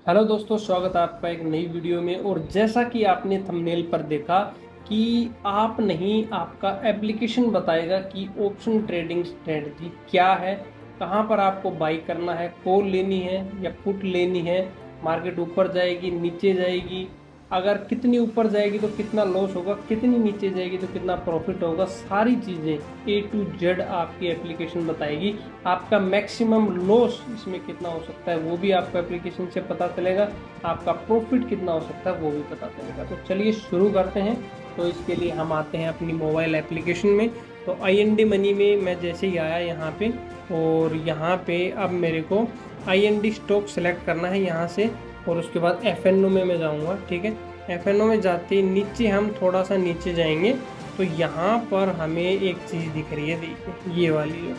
Hello दोस्तों, स्वागत है आपका एक नई वीडियो में। और जैसा कि आपने थंबनेल पर देखा कि आप नहीं, आपका एप्लीकेशन बताएगा कि ऑप्शन ट्रेडिंग स्ट्रेटजी क्या है, कहाँ पर आपको बाई करना है, कॉल लेनी है या पुट लेनी है, मार्केट ऊपर जाएगी नीचे जाएगी, अगर कितनी ऊपर जाएगी तो कितना लॉस होगा, कितनी नीचे जाएगी तो कितना प्रॉफिट होगा, सारी चीज़ें ए टू जेड आपकी एप्लीकेशन बताएगी। आपका मैक्सिमम लॉस इसमें कितना हो सकता है वो भी आपको एप्लीकेशन से पता चलेगा, आपका प्रॉफिट कितना हो सकता है वो भी पता चलेगा। तो चलिए शुरू करते हैं। तो इसके लिए हम आते हैं अपनी मोबाइल एप्लीकेशन में। तो IND मनी में मैं जैसे ही आया यहाँ पे, और यहाँ पे अब मेरे को IND स्टॉक सेलेक्ट करना है यहाँ से, और उसके बाद FNO में मैं जाऊँगा। ठीक है, FNO में जाते ही नीचे हम थोड़ा सा नीचे जाएंगे तो यहाँ पर हमें एक चीज़ दिख रही है, देखिए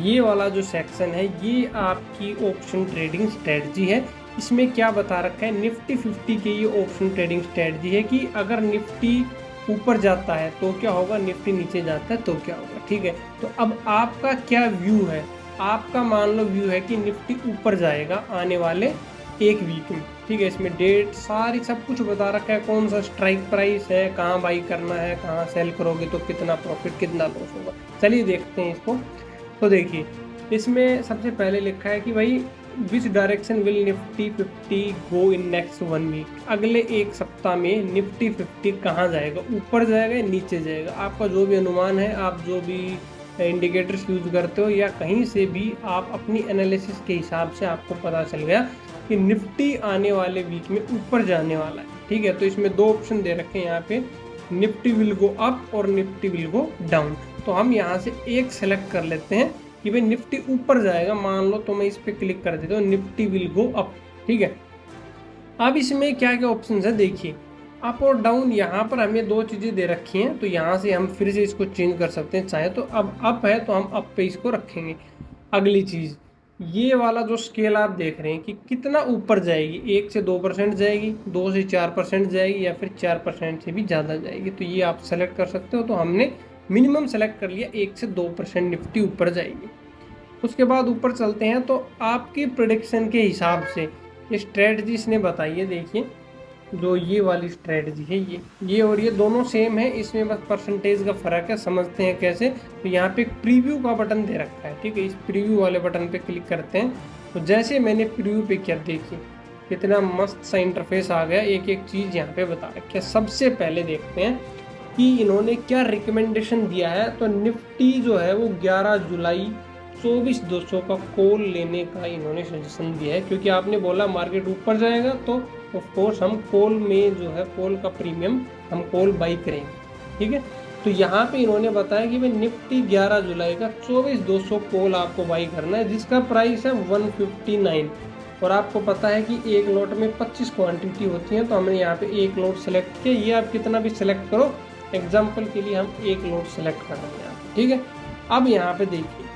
ये वाला जो सेक्शन है ये आपकी ऑप्शन ट्रेडिंग स्ट्रेटजी है। इसमें क्या बता रखा है, निफ्टी 50 के ये ऑप्शन ट्रेडिंग स्ट्रेटजी है कि अगर निफ्टी ऊपर जाता है तो क्या होगा, निफ्टी नीचे जाता है तो क्या होगा। ठीक है, तो अब आपका क्या व्यू है, आपका मान लो व्यू है कि निफ्टी ऊपर जाएगा आने वाले एक वीक में। ठीक है, इसमें डेट सारी सब कुछ बता रखा है, कौन सा स्ट्राइक प्राइस है, कहाँ बाई करना है, कहाँ सेल करोगे तो कितना प्रॉफिट कितना लॉस होगा। चलिए देखते हैं इसको। तो देखिए, इसमें सबसे पहले लिखा है कि भाई which direction will Nifty 50 go in next 1 week, अगले एक सप्ताह में निफ्टी 50 कहाँ जाएगा, ऊपर जाएगा या नीचे जाएगा। आपका जो भी अनुमान है, आप जो भी इंडिकेटर्स यूज करते हो या कहीं से भी आप अपनी एनालिसिस के हिसाब से आपको पता चल गया कि निफ्टी आने वाले वीक में ऊपर जाने वाला है। ठीक है, तो इसमें दो ऑप्शन दे रखे हैं यहाँ पे, निफ्टी विल गो अप और निफ्टी विल गो डाउन। तो हम यहाँ से एक सेलेक्ट कर लेते हैं कि भाई निफ्टी ऊपर जाएगा, मान लो तो मैं इस पर क्लिक कर देता हूँ, निफ्टी विल गो अप। ठीक है, अब इसमें क्या क्या ऑप्शन है देखिए, अप और डाउन। यहाँ पर हमें दो चीज़ें दे रखी हैं, तो यहाँ से हम फिर से इसको चेंज कर सकते हैं चाहे तो। अब अप है तो हम अप पे इसको रखेंगे। अगली चीज़, ये वाला जो स्केल आप देख रहे हैं कि कितना ऊपर जाएगी, 1 से 2% जाएगी, 2 से 4% जाएगी, या फिर 4% से भी ज़्यादा जाएगी, तो ये आप सेलेक्ट कर सकते हो। तो हमने मिनिमम सेलेक्ट कर लिया, 1 से 2% निफ्टी ऊपर जाएगी। उसके बाद ऊपर चलते हैं, तो आपकी प्रिडिक्शन के हिसाब से ये स्ट्रेटजी इसने बताई है। देखिए, जो ये वाली स्ट्रेटजी है, ये और ये दोनों सेम है, इसमें बस परसेंटेज का फ़र्क है। समझते हैं कैसे। तो यहाँ पे प्रीव्यू का बटन दे रखा है। ठीक है, इस प्रीव्यू वाले बटन पे क्लिक करते हैं, तो जैसे मैंने प्रीव्यू पे किया, देखिए कितना मस्त सा इंटरफेस आ गया। एक एक चीज़ यहाँ पे बता रखी है। सबसे पहले देखते हैं कि इन्होंने क्या रिकमेंडेशन दिया है। तो निफ्टी जो है वो 11 जुलाई 24,200 का कॉल लेने का इन्होंने सजेशन दिया है, क्योंकि आपने बोला मार्केट ऊपर जाएगा तो ऑफ कोर्स हम कॉल में जो है कॉल का प्रीमियम हम कॉल बाई करेंगे। ठीक है, तो यहाँ पे इन्होंने बताया कि भाई निफ्टी 11 जुलाई का 24,200 कॉल आपको बाई करना है, जिसका प्राइस है 159। और आपको पता है कि एक लॉट में 25 क्वांटिटी होती है, तो हमने यहाँ पे एक लॉट सेलेक्ट किया। ये आप कितना भी सिलेक्ट करो, एग्जाम्पल के लिए हम एक लॉट सेलेक्ट कर रहे हैं यहाँ पे। ठीक है, अब यहाँ पे देखिए,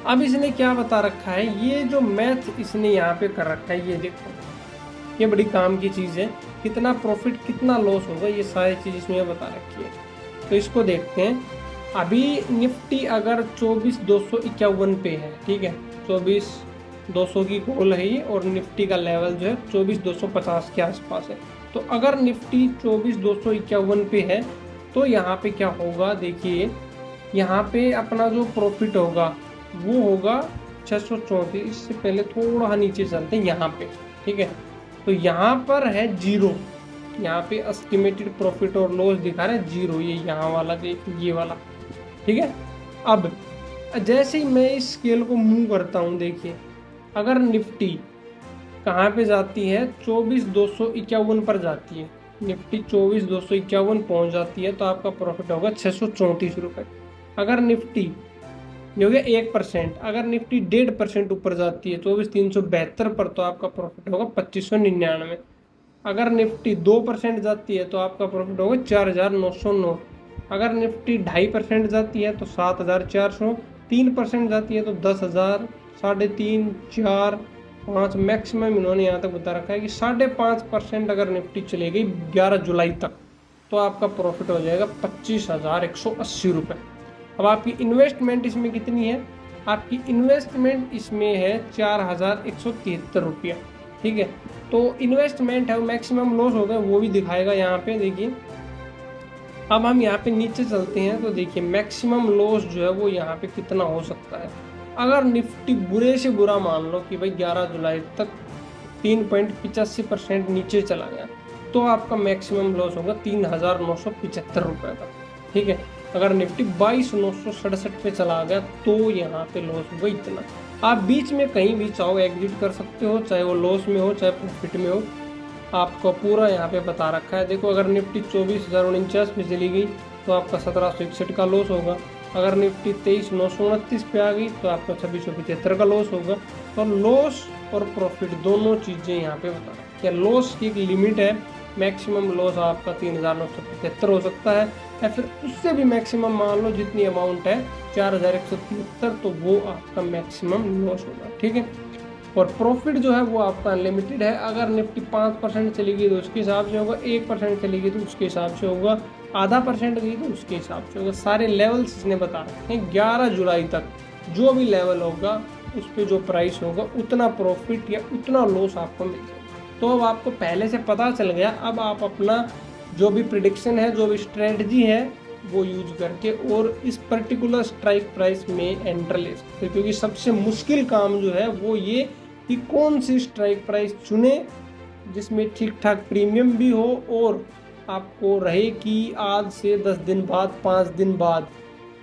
अब इसने क्या बता रखा है, ये जो मैथ इसने यहाँ पे कर रखा है, ये देखो, ये बड़ी काम की चीज़ है। कितना प्रॉफिट कितना लॉस होगा, ये सारी चीज़ इसमें बता रखी है। तो इसको देखते हैं। अभी निफ्टी अगर 24,251 पे है, ठीक है, 24,200 की कॉल है ये, और निफ्टी का लेवल जो है 24,250 के आसपास है। तो अगर निफ्टी 24,251 पे है तो यहाँ पे क्या होगा, देखिए यहाँ पे अपना जो प्रॉफिट होगा वो होगा 634। इससे पहले थोड़ा नीचे चलते हैं यहाँ पे। ठीक है, तो यहाँ पर है 0, यहाँ पे एस्टिमेटेड प्रॉफिट और लॉस दिखा रहा है 0, ये यहाँ वाला देख, ये वाला। ठीक है, अब जैसे ही मैं इस स्केल को मूव करता हूँ, देखिए अगर निफ्टी कहाँ पे जाती है, 24,251 पर जाती है, निफ्टी 24,251 पहुँच जाती है तो आपका प्रॉफिट होगा 634 रुपये। अगर निफ्टी ये हो गया 1%, अगर निफ्टी 1.5% ऊपर जाती है 24,372 पर तो आपका प्रॉफिट होगा 2,599। अगर निफ्टी 2% जाती है तो आपका प्रॉफिट होगा 4,909। अगर निफ्टी 2.5% जाती है तो 7,400, 3% जाती है तो 10,000, 3.5, 4, 5, मैक्सिमम इन्होंने यहाँ तक बता रखा है कि 5.5% अगर निफ्टी चली गई 11 जुलाई तक तो आपका प्रॉफिट हो जाएगा 25,180 रुपये। अब आपकी इन्वेस्टमेंट इसमें कितनी है, आपकी इन्वेस्टमेंट इसमें है 4173 रुपया। ठीक है, तो इन्वेस्टमेंट है, मैक्सिमम लॉस होगा वो भी दिखाएगा यहाँ पे। देखिए अब हम यहाँ पे नीचे चलते हैं तो देखिए मैक्सिमम लॉस जो है वो यहाँ पे कितना हो सकता है। अगर निफ्टी बुरे से बुरा मान लो कि भाई 11 जुलाई तक 3.85% नीचे चला गया, तो आपका मैक्सिमम लॉस होगा 3975 रुपये का। ठीक है, अगर निफ्टी 22,967 पे चला गया तो यहाँ पे लॉस होगा इतना। आप बीच में कहीं भी चाहो एग्जिट कर सकते हो, चाहे वो लॉस में हो चाहे प्रॉफिट में हो, आपको पूरा यहाँ पे बता रखा है। देखो अगर निफ्टी 24,049 पे चली गई तो आपका 1761 का लॉस होगा। अगर निफ्टी 23,929 पे आ गई तो आपका 2675 का लॉस होगा। तो लॉस और प्रॉफिट दोनों चीज़ें यहाँ पे बता रहा है। क्या लॉस की एक लिमिट है, मैक्सिमम लॉस आपका 3,975 हो सकता है, या फिर उससे भी मैक्सिमम मान लो जितनी अमाउंट है 4,173, तो वो आपका मैक्सिमम लॉस होगा। ठीक है, और प्रॉफिट जो है वो आपका अनलिमिटेड है। अगर निफ्टी 5% चली गई तो उसके हिसाब से होगा, 1% चली गई तो उसके हिसाब से होगा, आधा % गई तो उसके हिसाब से होगा। सारे लेवल्स इसने बता रखे हैं। 11 जुलाई तक जो भी लेवल होगा उस पर जो प्राइस होगा उतना प्रॉफिट या उतना लॉस आपको मिल जाएगा। तो अब आपको पहले से पता चल गया, अब आप अपना जो भी प्रिडिक्शन है, जो भी स्ट्रेटजी है वो यूज करके और इस पर्टिकुलर स्ट्राइक प्राइस में एंटर ले सकते हो। क्योंकि सबसे मुश्किल काम जो है वो ये कि कौन सी स्ट्राइक प्राइस चुने जिसमें ठीक ठाक प्रीमियम भी हो और आपको रहे कि आज से 10 दिन बाद 5 दिन बाद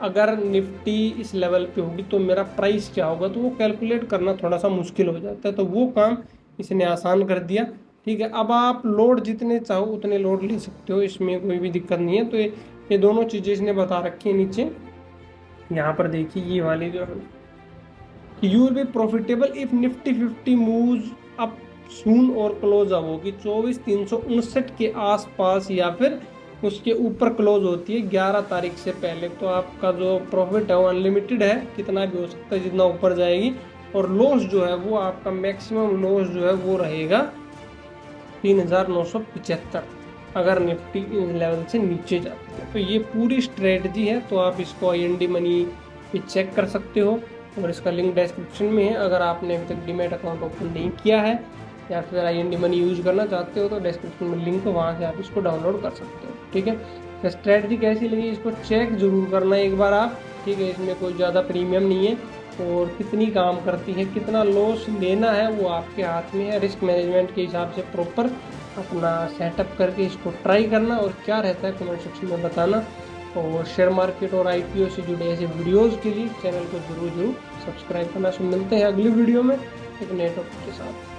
अगर निफ्टी इस लेवल पे होगी तो मेरा प्राइस क्या होगा। तो वो कैलकुलेट करना थोड़ा सा मुश्किल हो जाता है, तो वो काम इसने आसान कर दिया। ठीक है, अब आप लोड जितने चाहो उतने लोड ले सकते हो, इसमें कोई भी दिक्कत नहीं है। तो ये दोनों चीज़ें इसने बता रखी है नीचे। यहाँ पर देखिए ये वाली जो है, you will be profitable if Nifty 50 moves up सून और क्लोज अप होगी 24,359 के आसपास या फिर उसके ऊपर क्लोज होती है 11 तारीख से पहले। तो आपका जो प्रॉफिट है वो अनलिमिटेड है, कितना भी हो सकता है जितना ऊपर जाएगी। और लॉस जो है वो आपका मैक्सिमम लॉस जो है वो रहेगा 3,975 अगर निफ्टी इन लेवल से नीचे जाती है। तो ये पूरी स्ट्रेटजी है, तो आप इसको IND मनी पे चेक कर सकते हो और इसका लिंक डिस्क्रिप्शन में है। अगर आपने अभी तक डीमैट अकाउंट ओपन नहीं किया है या फिर IND मनी यूज करना चाहते हो तो डिस्क्रिप्शन में लिंक है, वहाँ से आप इसको डाउनलोड कर सकते हो। ठीक है, तो स्ट्रेटजी कैसी लगी इसको चेक जरूर करना एक बार आप। ठीक है, इसमें कोई ज़्यादा प्रीमियम नहीं है और कितनी काम करती है, कितना लॉस लेना है वो आपके हाथ में है। रिस्क मैनेजमेंट के हिसाब से प्रॉपर अपना सेटअप करके इसको ट्राई करना और क्या रहता है कमेंट सेक्शन में बताना। और शेयर मार्केट और IPO से जुड़े ऐसे वीडियोस के लिए चैनल को जरूर सब्सक्राइब करना। सो मिलते हैं अगली वीडियो में एक नए टॉपिक के साथ।